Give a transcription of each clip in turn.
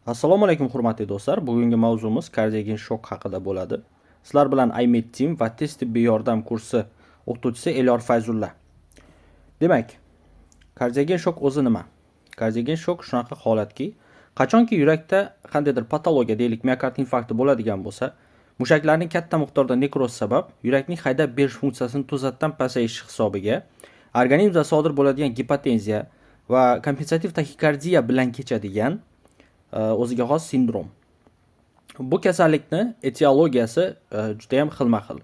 Assalomu alaykum hurmatli do'stlar. Bugungi mavzumiz kardiogen shok haqida bo'ladi. Sizlar bilan iMed Team va tez tibbiy yordam kursi o'qituvchisi Elyor Fayzulla. Demak, kardiogen shok o'zi nima? Kardiogen shok shunaqa holatki, qachonki yurakda qandaydir patologiya, deylik, miokard infarkti bo'ladigan bo'lsa, mushaklarning katta miqdorda nekroz sabab yurakning haydab berish funksiyasini to'satdan pasayishi hisobiga organizmda sodir bo'ladigan gipotenziya va kompensativ taxikardiya bilan kechadigan o'ziga xos sindrom. Bu kasallikni etiologiyasi juda ham xilma-xil.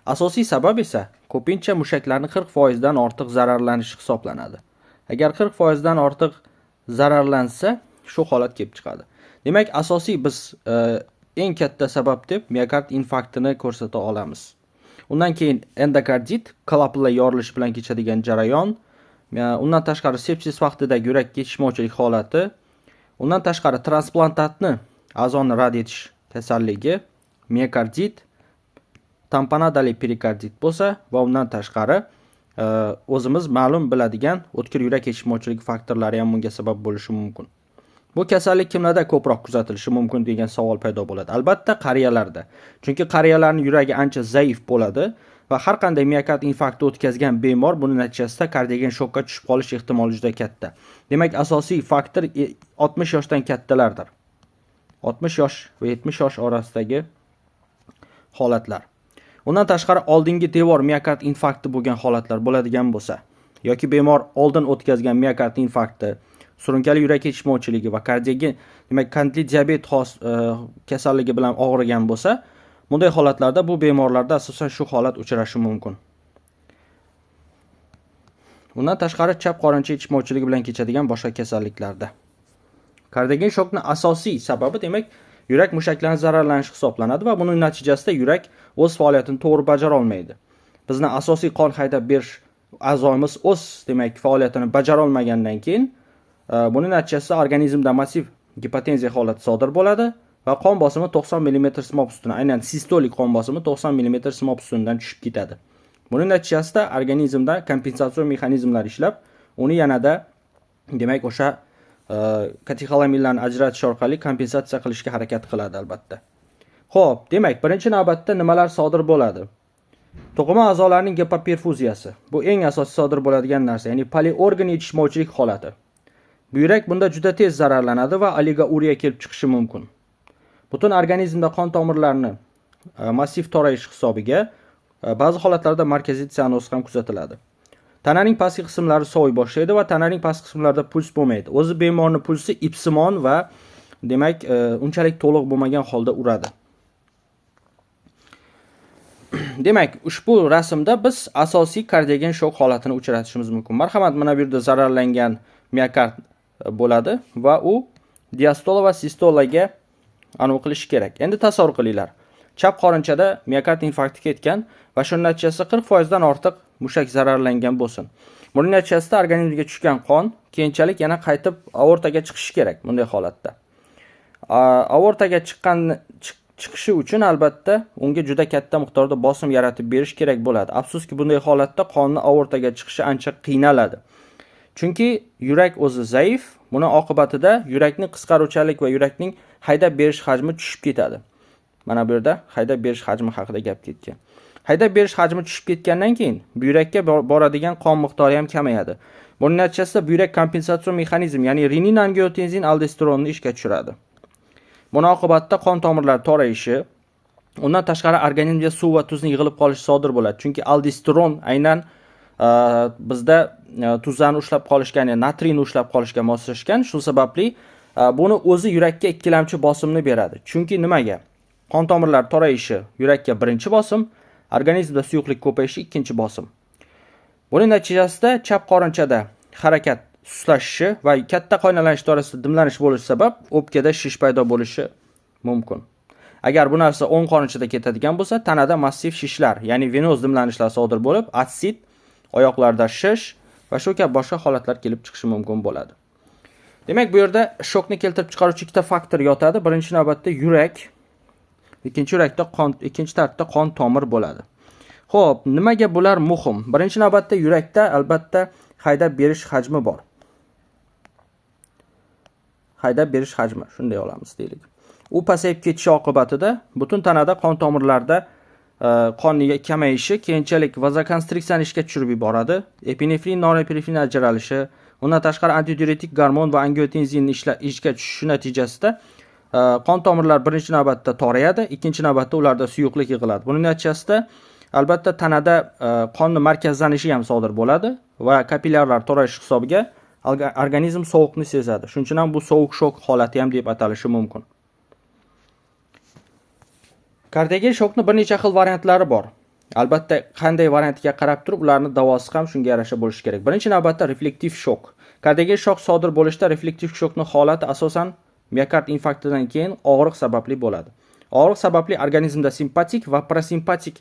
Asosiy sabab esa ko'pincha mushaklarning 40% dan ortiq zararlanishi hisoblanadi. Agar 40% dan ortiq zararlansa, shu holat kelib chiqadi. Demak, asosiy biz eng katta sabab deb miokard infarktini ko'rsata olamiz. Undan keyin endokardit, klapanlar yorilishi bilan kechadigan jarayon, undan tashqari sepsis vaqtidagi yurak yetishmovchilik holati, undan tashqari transplantatni a'zoni rad etish kasalligi, miokardit, tamponadali perikardit bo'lsa va undan tashqari o'zimiz ma'lum biladigan o'tkir yurak yetishmovchiligi faktorlari ham bunga sabab bo'lishi mumkin. Bu kasallik kimlarda ko'proq kuzatilishi mumkin degan savol paydo bo'ladi. Albatta qariyalarda. Chunki qariyalarning yuragi ancha zaif bo'ladi va har qanday miokard infarkti o'tkazgan bemor buning natijasida kardiogen shokka tushib qolish ehtimoli juda katta. Demak, asosiy faktor 60 yoshdan kattalardir. 60 yosh va 70 yosh orasidagi holatlar. Undan tashqari oldingi devor miokard infarkti bo'lgan holatlar bo'ladigan bo'lsa yoki bemor oldin o'tkazgan miokard infarkti, surunkali yurak yetishmovchiligi va kardiogen, demak qandli diabet kasalligi bilan og'rigan bo'lsa, bunday holatlarda bu bemorlarda asosan shu holat uchrashi mumkin. Undan tashqari chap qorincha yetishmovchiligi bilan kechadigan boshqa kasalliklarda. Kardiogen shokning asosiy sababi demak yurak mushaklarining zararlanishi hisoblanadi va buning natijasida yurak o'z faoliyatini to'g'ri bajara olmaydi. Bizning asosiy qon haydab berish a'zomiz o'z demak faoliyatini bajara olmagandan keyin buning natijasida organizmda massiv gipotenziya holati sodir bo'ladi va qon bosimi 90 mm simab ustuna, aynan sistolik qon bosimi 90 mm simab ustunidan tushib ketadi. Buning natijasida organizmda kompensatsion mexanizmlar ishlab, uni yanada demak o'sha katexolaminlarni ajratish orqali kompensatsiya qilishga harakat qiladi albatta. Xo'p, demak, birinchi navbatda nimalar sodir bo'ladi? To'qima a'zolarning gipoperfuziyasi. Bu eng asosiy sodir bo'ladigan narsa, ya'ni poliorgan yetishmovchilik holati. Buyrak bunda juda tez zararlanadi va oliguriya kelib chiqishi mumkin. Butun organizmda qon tomirlarini massiv torayish hisobiga ba'zi holatlarda markaziy sianoz ham kuzatiladi. Tananing pastki qismlari soviy boshlaydi va tananing pastki qismlarida puls bo'lmaydi. O'zi bemorning pulsi ipsimon va demak unchalik to'liq bo'lmagan holda uradi. Demak, ushbu rasmda biz asosiy kardiogen shok holatini uchratishimiz mumkin. Marhamat, mana bu yerda zararlangan miokard bo'ladi va u diastola va sistolaga aniq qilish kerak. Endi tasavvur qilinglar. Chap qorinchada miokard infarkti ketgan va shu natijasida 40% dan ortiq mushak zararlangan bo'lsin. Buning natijasida organizmga tushgan qon keyinchalik yana qaytib aortaga chiqishi kerak bunday holatda. Aortaga chiqishi uchun albatta unga juda katta miqdorda bosim yaratib berish kerak bo'ladi. Afsuski bunday holatda qonni aortaga chiqishi ancha qiynaladi. Chunki yurak o'zi zaif, buning oqibatida yurakning qisqaruvchanlik va yurakning haydab berish hajmi tushib ketadi. Mana bu yerda haydab berish hajmi haqida gap ketgan. Haydab berish hajmi tushib ketgandan keyin buyrakka boradigan qon miqdori ham kamayadi. Buning natijasida buyrak kompensatsion mexanizm, ya'ni renin, angiotenzin, aldosteronni ishga tushiradi. Buning oqibatida qon tomirlari torayishi, undan tashqari organizmga suv va tuzning yig'ilib qolishi sodir bo'ladi. Chunki aldosteron aynan bizda tuzlarni ushlab qolishga, ya'ni natriyni ushlab qolishga moslashgan. Shu sababli buni o'zi yurakka ikkilamchi bosimni beradi. Chunki nimaga? Qon tomirlari torayishi yurakka birinchi bosim, organizmda suyuqlik ko'payishi ikkinchi bosim. Buning natijasida chap qorinchada harakat sustashishi va katta qaynalanish doirasida dimlanish bo'lishi sabab o'pkada shish paydo bo'lishi mumkin. Agar bu narsa o'ng qorinchada ketadigan bo'lsa, tanada massiv shishlar, ya'ni venoz dimlanishlar sodir bo'lib, atsit, oyoqlarda shish va shu kabi boshqa holatlar kelib chiqishi mumkin bo'ladi. Demak, bu yerda shokni keltirib chiqaruvchi ikkita faktor yotadi. Birinchi navbatda yurak, ikkinchi tartibda qon tomir bo'ladi. Xo'p, nimaga bular muhim? Birinchi navbatda yurakda albatta haydab berish hajmi bor. haydab berish hajmi, shunday olamiz deylik. U pasayib ketishi oqibatida butun tanada qon tomirlarda qonning kamayishi keyinchalik vazokonstriksiyani ishga tushirib yuboradi. Epinefrin, norepinefrin ajralishi, undan tashqari antidiuretik gormon va angiotenzinning ishga tushishi natijasida qon tomirlar birinchi navbatda torayadi, ikkinchi navbatda ularda suyuqlik yig'iladi. Buning natijasida albatta tanada qonning markazlanishi ham sodir bo'ladi va kapillyarlar torayish hisobiga organizm sovuqni sezadi. Shuning uchun ham bu sovuq shok holati ham deb atalishi mumkin. Kardiogen shokning bir necha xil variantlari bor. Albatta qanday variantiga qarab turib ularning davosi ham shunga yarasha bo'lishi kerak. Birinchi navbatda reflektiv shok. Kardiogen shok sodir bo'lishda reflektiv shokning holati asosan miokard infarktidan keyin og'riq sababli bo'ladi. Og'riq sababli organizmda simpatik va parasimpatik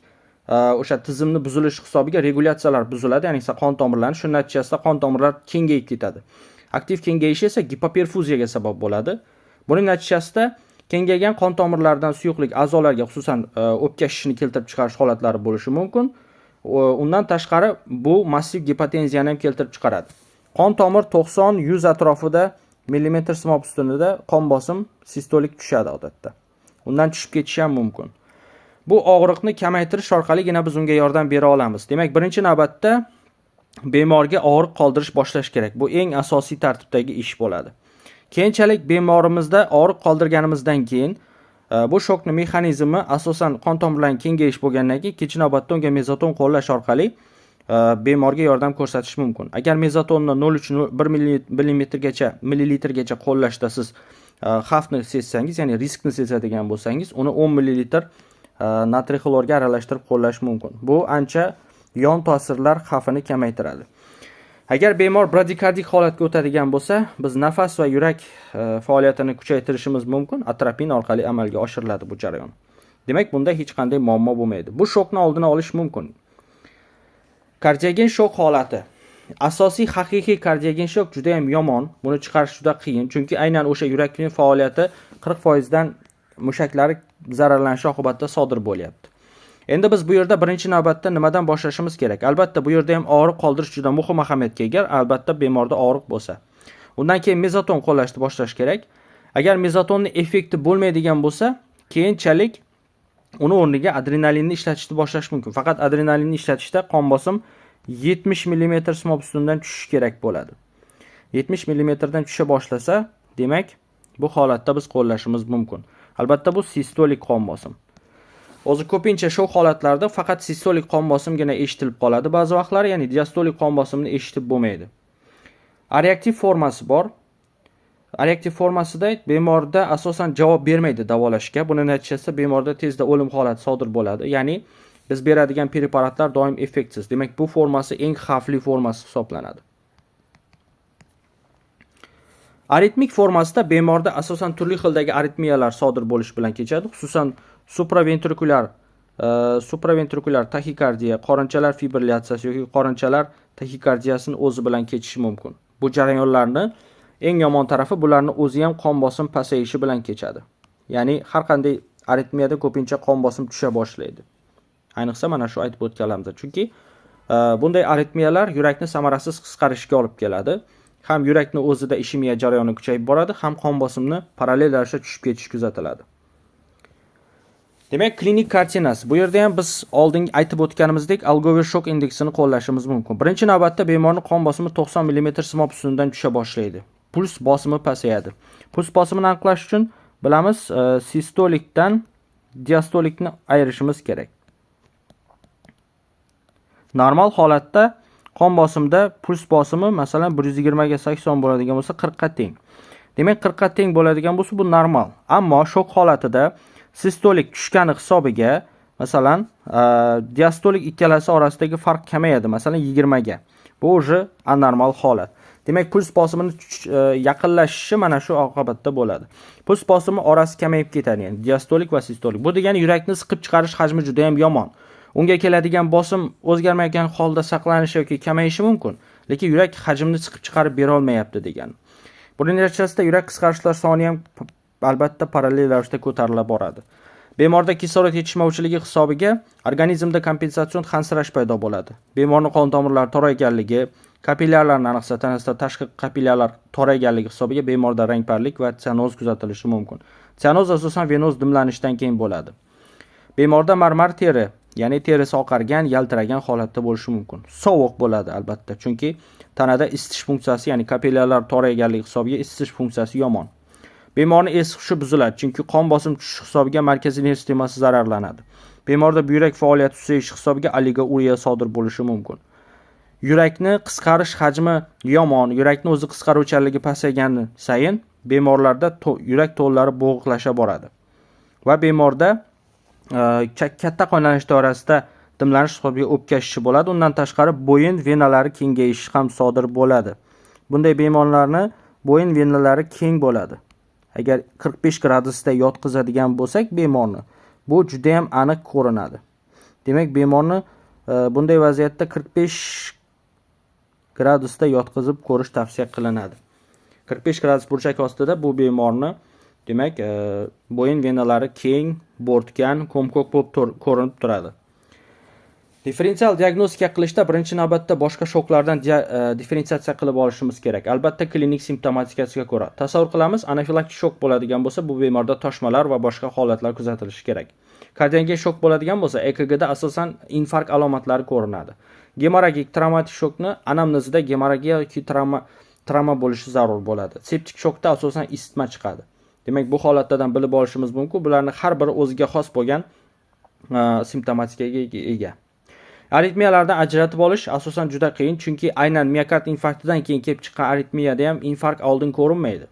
o'sha tizimni buzilishi hisobiga regulyatsiyalar buziladi, ya'ni qon tomirlari, shu natijasida qon tomirlar kengayib ketadi. Aktiv kengayishi esa gipoperfuziyaga sabab bo'ladi. Buning natijasida kengaygan qon tomirlaridan suyuqlik a'zolarga, xususan o'pka shishini keltirib chiqarish holatlari bo'lishi mumkin. Undan tashqari bu massiv gipotenziyani ham keltirib chiqaradi. Qon tomir 90-100 atrofida millimetr simob ustunida qon bosim sistolik tushadi odatda. Undan tushib ketishi ham mumkin. Bu og'riqni kamaytirish orqaligina biz unga yordam bera olamiz. Demak, birinchi navbatda bemorga og'riq qoldirish boshlash kerak. Bu eng asosiy tartibdagi ish bo'ladi. Keyinchalik bemorimizda og'riq qoldirganimizdan keyin bu shokning mexanizmi asosan qon tomirlarining kengayish bo'lgandan keyin ikkinchi navbatda unga mezaton qo'llash orqali bemorga yordam ko'rsatish mumkin. Agar mezatonni 0,1 millilitrgacha qo'llashda siz xavfni sezsangiz, ya'ni riskni sezadigan bo'lsangiz, uni 10 millilitr natriy xlorga aralashtirib qo'llash mumkin. Bu ancha yon ta'sirlar xavfini kamaytiradi. Agar bemor bradikardik holatga o'tadigan bo'lsa, biz nafas va yurak faoliyatini kuchaytirishimiz mumkin. Atropin orqali amalga oshiriladi bu jarayon. Demak, bunda hech qanday muammo bo'lmaydi. Bu shokni oldini olish mumkin. Kardiogen shok holati. Asosiy haqiqiy kardiogen shok juda ham yomon. Buni chiqarish juda qiyin, chunki aynan o'sha yurakning faoliyati 40% dan mushaklari zararlanishi oqibatida sodir bo'lyapti. Endi biz bu yerda birinchi navbatda nimadan boshlashimiz kerak? Albatta bu yerda ham og'riq qoldirish juda muhim ahamiyatga ega, albatta bemorda og'riq bo'lsa. Undan keyin mezaton qo'llashni boshlash kerak. Agar mezatonning effekti bo'lmaydigan bo'lsa, keyinchalik uni o'rniga adrenalinni ishlatishni boshlash mumkin. Faqat adrenalinni ishlatishda qon bosim 70 mm simob ustundan tushishi kerak bo'ladi. 70 mm dan tusha boshlasa, demak, bu holatda biz qo'llashimiz mumkin. Albatta bu sistolik qon bosim. O'zi ko'pincha shok holatlarida faqat sistolik qon bosimgina eshitilib qoladi ba'zi vaqtlar, ya'ni diastolik qon bosimini eshitib bo'lmaydi. Reaktiv formasi bor. Reaktiv formasida bemorda asosan javob bermaydi davolashga. Buning natijasida bemorda tezda o'lim holati sodir bo'ladi. Ya'ni biz beradigan preparatlar doim effektsiz. Demak, bu formasi eng xavfli formasi hisoblanadi. Aritmik formasida bemorda asosan turli xildagi aritmiyalar sodir bo'lish bilan kechadi. Xususan supraventrikulyar taxikardiya, qorinchalar fibrillatsiyasi yoki qorinchalar taxikardiyasini o'zi bilan kechishi mumkin. Bu jarayonlarni eng yomon tarafi bularni o'zi ham qon bosim pasayishi bilan kechadi. Ya'ni har qanday aritmiyada ko'pincha qon bosim tusha boshlaydi. Ayniqsa mana shu aytib o'tganlarimda. Chunki bunday aritmiyalar yurakni samarasiz qisqarishiga olib keladi. Ham yurakni o'zida ishemiya jarayoni kuchayib boradi, ham qon bosimni parallel ravishda tushib ketishi kuzatiladi. Demak, klinik kartinasi. Bu yerda ham biz oldin aytib o'tganimizdek Algover shok indeksini qo'llashimiz mumkin. Birinchi navbatda bemorning qon bosimi 90 mm simob ustundan tusha boshlaydi. Puls bosimi pasayadi. Puls bosimini aniqlash uchun bilamiz, sistolikdan diastolikni ayirishimiz kerak. Normal holatda qon bosimda puls bosimi masalan 120 ga 80 bo'ladigan bo'lsa 40 ga teng. Demak, 40 ga teng bo'ladigan bo'lsa bu normal. Ammo shok holatida sistolik tushgani hisobiga masalan diastolik ikkalasi orasidagi farq kamayadi, masalan 20 ga. Bu o'zi anormal holat. Demak, puls bosimini yaqinlashishi mana shu oqibatda bo'ladi. Puls bosimi orasi kamayib ketadi, ya'ni diastolik va sistolik. Bu degani yurakni siqib chiqarish hajmi juda ham yomon. Unga keladigan bosim o'zgarmagan holda saqlanishi yoki kamayishi mumkin, lekin yurak hajmini siqib chiqarib bera olmayapti degan. Buning natijasida yurak qisqarishlar soni ham albatta parallel ravishda ko'tarila boradi. Bemorda kislorod yetishmovchiligi hisobiga organizmda kompensatsion hansirash paydo bo'ladi. Bemorning qon tomirlari torayganligi, Kapillyarlarni aniqsa tanasida tashqi kapillyarlar torayganligi hisobiga bemorda rangparlik va sianoz kuzatilishi mumkin. Sianoz asosan venoz dimlanishdan keyin bo'ladi. Bemorda marmar teri, ya'ni terisi oqargan, yaltiragan holatda bo'lishi mumkin. Sovuq bo'ladi albatta, chunki tanada isitish funksiyasi, ya'ni kapillyarlar torayganligi hisobiga isitish funksiyasi yomon. Bemorning es hushi buziladi, chunki qon bosimi tushishi hisobiga markaziy nerv sistemasi zararlanadi. Bemorda buyrak faoliyati susayishi hisobiga oligoriya sodir bo'lishi mumkin. Yurakni qisqarish hajmi yomon. Yurakni o'zi qisqaruvchanligi pasaygani sayin bemorlarda yurak to'llari bo'g'iqlasha boradi. Va bemorda katta qonlanish doirasida dimlanish hisobiga o'pka shishi bo'ladi. Undan tashqari bo'yin venalari kengayishi ham sodir bo'ladi. Bunday bemorlarni bo'yin venalari keng bo'ladi. Agar 45 gradusda yotqizadigan bo'lsak bemorni, bu juda ham aniq ko'rinadi. Demak, bemorni bunday vaziyatda 45 gradusda yotqizib ko'rish tavsiya qilinadi. 45 gradus burchak ostida bu bemorni, demak, bo'yin venalari keng, bo'rtgan, ko'mko'k bo'lib ko'rinib turadi. Differensial diagnostika qilishda birinchi navbatda boshqa shoklardan differensiatsiya qilib olishimiz kerak. Albatta klinik simptomatikasiga ko'ra. Tasavvur qilamiz, anafilaktik shok bo'ladigan bo'lsa, bu bemorda toshmalar va boshqa holatlar kuzatilishi kerak. Kardiogen shok bo'ladigan bo'lsa, EKGda asosan infarkt alomatlari ko'rinadi. Gemoragik travmatik shokni anamnezida gemoragiya yoki travma bo'lishi zarur bo'ladi. Septik shokda asosan isitma chiqadi. Demak, bu holatlardan bilib olishimiz mumkin. Bularning har biri o'ziga xos bo'lgan simptomatikaga ega. Aritmiyalardan ajratib olish asosan juda qiyin, chunki aynan miokard infarktidan keyin kelib chiqqan aritmiyada ham infarkt oldin ko'rinmaydi.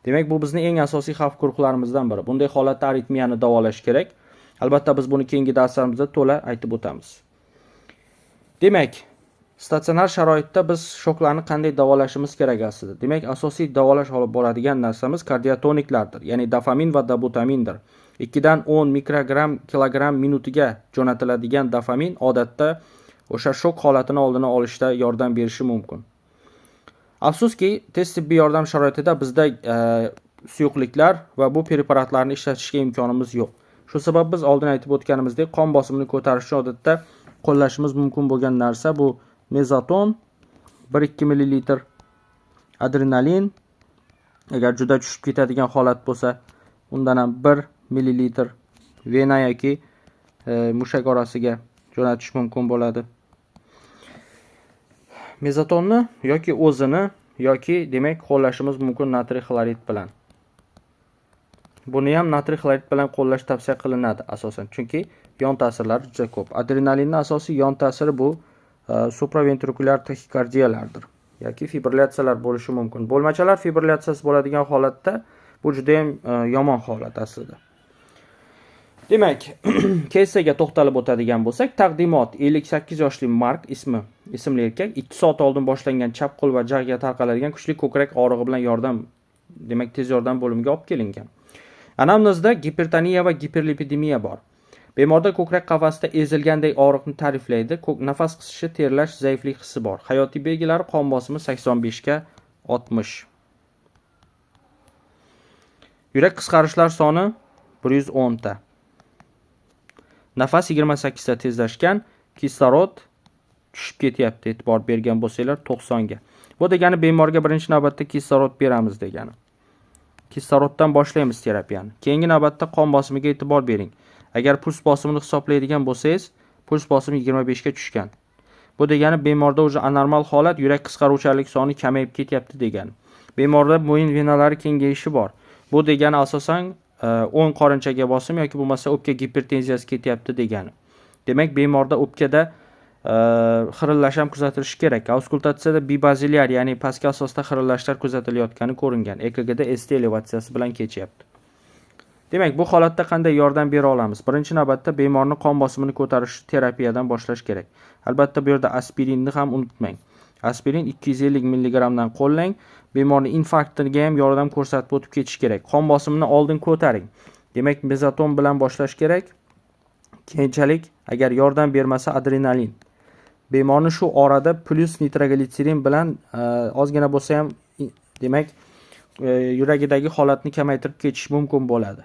Demak, bu bizning eng asosiy xavf guruhlarimizdan biri. Bunday holatda aritmiyani davolash kerak. Albatta biz buni keyingi darslarimizda to'la aytib o'tamiz. Demak, statsionar sharoitda biz shoklarni qanday davolashimiz kerak aslida? Demak, asosiy davolash olib boradigan narsamiz kardiotoniklardir, ya'ni dofamin va dabutamindir. 2 dan 10 mikrogram kilogram minutiga jo'natiladigan dofamin odatda o'sha shok holatini oldini olishda yordam berishi mumkin. Afsuski, tez tibbiy yordam sharoitida bizda suyuqliklar va bu preparatlarni ishlatishga imkonimiz yo'q. Shu sabab biz oldin aytib o'tganimizdek, qon bosimini ko'tarish uchun odatda qo'llashimiz mumkin bo'lgan narsa bu mezaton 1-2 ml, adrenalin agar juda tushib ketadigan holat bo'lsa, undan ham 1 ml vena yoki mushak orasiga jo'natish mumkin bo'ladi. Mezatonni yoki o'zini yoki demak qo'llashimiz mumkin natriy xlorid bilan. Buni ham natriy xlorid bilan qo'llash tavsiya qilinadi asosan, chunki yon ta'sirlari juda ko'p. Adrenalinning asosiy yon ta'siri bu supraventrikulyar taxikardiyalardir yoki fibrillatsiyalar bo'lishi mumkin. Bo'lmachalar fibrillatsiyasi bo'ladigan holatda bu juda ham yomon holat aslida. Demak, keysaga to'xtalib o'tadigan bo'lsak, taqdimot 58 yoshli Mark ismli erkak 2 soat oldin boshlangan chap qo'l va jag'ga tarqaladigan kuchli ko'krak og'rig'i bilan tez yordam bo'limiga olib kelingan. Anamnezda gipertoniya va giperlipidemiya bor. Bemorda ko'krak qafasida ezilganday og'riqni ta'riflaydi. Nafas qisishi, terlash, zaiflik hissi bor. Hayotiy belgilari qon bosimi 85 ga 60. Yurak qisqarishlar soni 110 ta. Nafas 28 ta tezlashgan, kislorod tushib ketyapti, e'tibor bergan bo'lsanglar 90 ga. Bu degani bemorga birinchi navbatda kislorod beramiz degani. Kisloroddan boshlaymiz terapiyani. Keyingi navbatda qon bosimiga e'tibor bering. Agar puls bosimini hisoblaydigan bo'lsangiz, puls bosimi 25 ga tushgan. Bu degani bemorda o'zi anormal holat, yurak qisqaruvchanlik soni kamayib ketyapti degani. Bemorda bo'yin venalari kengayishi bor. Bu degani asosan o'ng qorinchaga bosim yoki bo'lmasa o'pka gipertenziyasi ketyapti degani. Demak, bemorda o'pkada xirillash ham kuzatilishi kerak. Auskultatsiyada bibaziliar, ya'ni pastki asosda xirillashlar kuzatilayotgani ko'ringan. EKGda ST elevatsiyasi bilan kechyapti. Demak, bu holatda qanday yordam bera olamiz? Birinchi navbatda bemorning qon bosimini ko'tarish terapiyadan boshlash kerak. Albatta bu yerda aspirinni ham unutmang. Aspirin 250 mg dan qo'llang. Bemorning infarktiga ham yordam ko'rsatib o'tib ketish kerak. Qon bosimini oldin ko'taring. Demak, mezaton bilan boshlash kerak. Keyinchalik agar yordam bermasa adrenalin. Bemorni shu orada plus nitroglitserin bilan ozgina bo'lsa ham demak yuragidagi holatni kamaytirib ketish mumkin bo'ladi.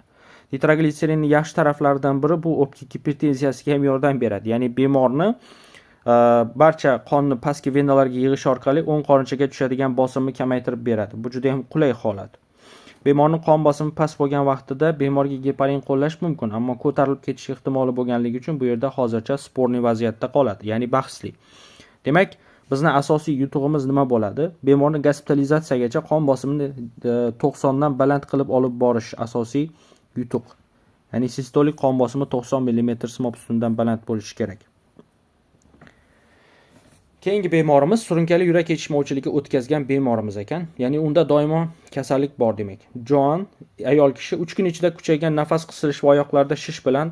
Nitroglitserinning yaxshi taraflaridan biri bu o'pka gipertenziyasiga ham yordam beradi. Ya'ni bemorni barcha qonni pastki venalarga yig'ish orqali o'ng qorinchaga tushadigan bosimni kamaytirib beradi. Bu juda ham qulay holat. Bemorning qon bosimi past bo'lgan vaqtida bemorga geparin qo'llash mumkin, ammo ko'tarilib ketish ehtimoli bo'lganligi uchun bu yerda hozircha sporniy vaziyatda qoladi, ya'ni bahsli. Demak, bizning asosiy yutug'imiz nima bo'ladi? Bemorni gospitalizatsiyagacha qon bosimini 90 dan baland qilib olib borish asosiy yutuq. Ya'ni sistolik qon bosimi 90 mm simob ustundan baland bo'lishi kerak. Keyingi bemorimiz surunkali yurak yetishmovchiligi o'tkazgan bemorimiz ekan. Ya'ni unda doimo kasallik bor demak. Joan ayol kishi 3 kun ichida kuchaygan nafas qisilish va oyoqlarda shish bilan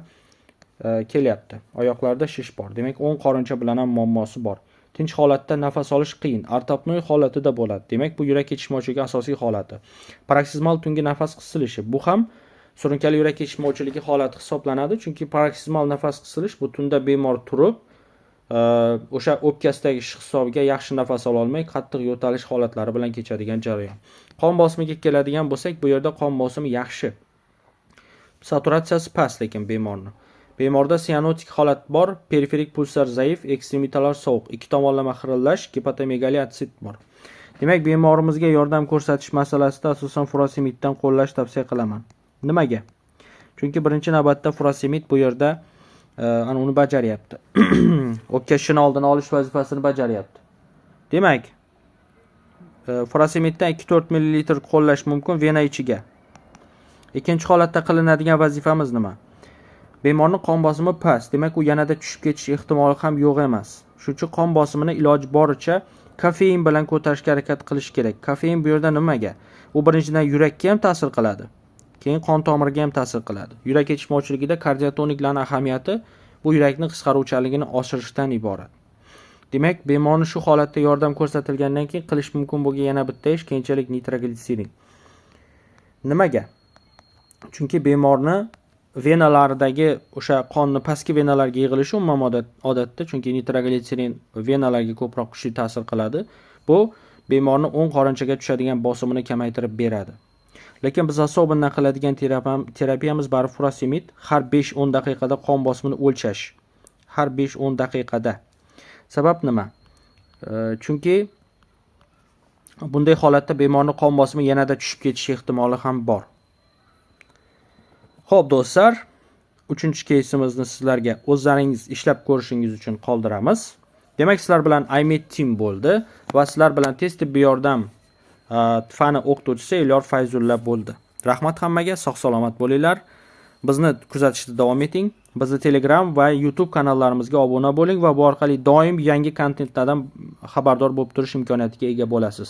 kelyapti. Oyoqlarda shish bor. Demak, o'ng qorincha bilan ham muammosi bor. Tinch holatda nafas olish qiyin, ortopnoy holatida bo'ladi. Demak, bu yurak yetishmovchiligi asosiy holati. Paroksizmal tungi nafas qisilishi. Bu ham surunkali yurak yetishmovchiligi holati hisoblanadi, chunki paroksizmal nafas qisilish bu tunda bemor turib o'sha o'pkasidagi shish hisobiga yaxshi nafas ola olmay, qattiq yo'talish holatlari bilan kechadigan jarayon. Qon bosimiga keladigan bo'lsak, bu yerda qon bosimi yaxshi. Saturatsiyasi past lekin bemorda sianotik holat bor, periferik pulsar zaif, ekstremitalar sovuq, ikki tomonlama xirillash, gepatomegaliya atsit bor. Demak, bemorimizga yordam ko'rsatish masalasida asosan furosemiddan qo'llash tavsiya qilaman. Nimaga? Chunki birinchi navbatda furosemid bu yerda uni bajaryapti. O'pka shishini oldini olish vazifasini bajaryapti. Demak, furosemiddan 2-4 ml qo'llash mumkin vena ichiga. Ikkinchi holatda qilinadigan vazifamiz nima? Bemorning qon bosimi past, demak u yanada tushib ketish ehtimoli ham yo'q emas. Shuning uchun qon bosimini iloji boricha kofein bilan ko'tarishga harakat qilish kerak. Kofein bu yerda nimaga? U birinchidan yurakka ham ta'sir qiladi. Keyin qon tomiriga ham ta'sir qiladi. Yurak yetishmovchiligida kardiotoniklarning ahamiyati bu yurakning qisqaruvchanligini oshirishdan iborat. Demak, bemorning shu holatda yordam ko'rsatilgandan keyin qilish mumkin bo'lgan yana bitta ish keyinchalik nitroglitserin. Nimaga? Chunki bemorni venalaridagi o'sha qonni pastki venalarga yig'ilishi umuman odatda, chunki nitroglitserin venalarga ko'proq kuchli ta'sir qiladi. Bu bemorni o'ng qorinchaga tushadigan bosimini kamaytirib beradi. Lekin biz hisobidan qiladigan terapiyamiz bari furosemid, har 5-10 daqiqada qon bosimini o'lchash. Har 5-10 daqiqada. Sabab nima? Chunki bunday holatda bemorning qon bosimi yanada tushib ketish ehtimoli ham bor. Xo'p do'stlar, 3-keysimizni sizlarga o'zlaringiz ishlab ko'rishingiz uchun qoldiramiz. Demak, sizlar bilan iMed Team bo'ldi va sizlar bilan tez tibbiy yordam fani o'qituvchisi Elyor Fayzulla bo'ldi. Rahmat hammaga, sog'-salomat bo'linglar. Bizni kuzatishda davom eting. Bizni Telegram va YouTube kanallarimizga obuna bo'ling va bu orqali doim yangi kontentlardan xabardor bo'lib turish imkoniyatiga ega bo'lasiz.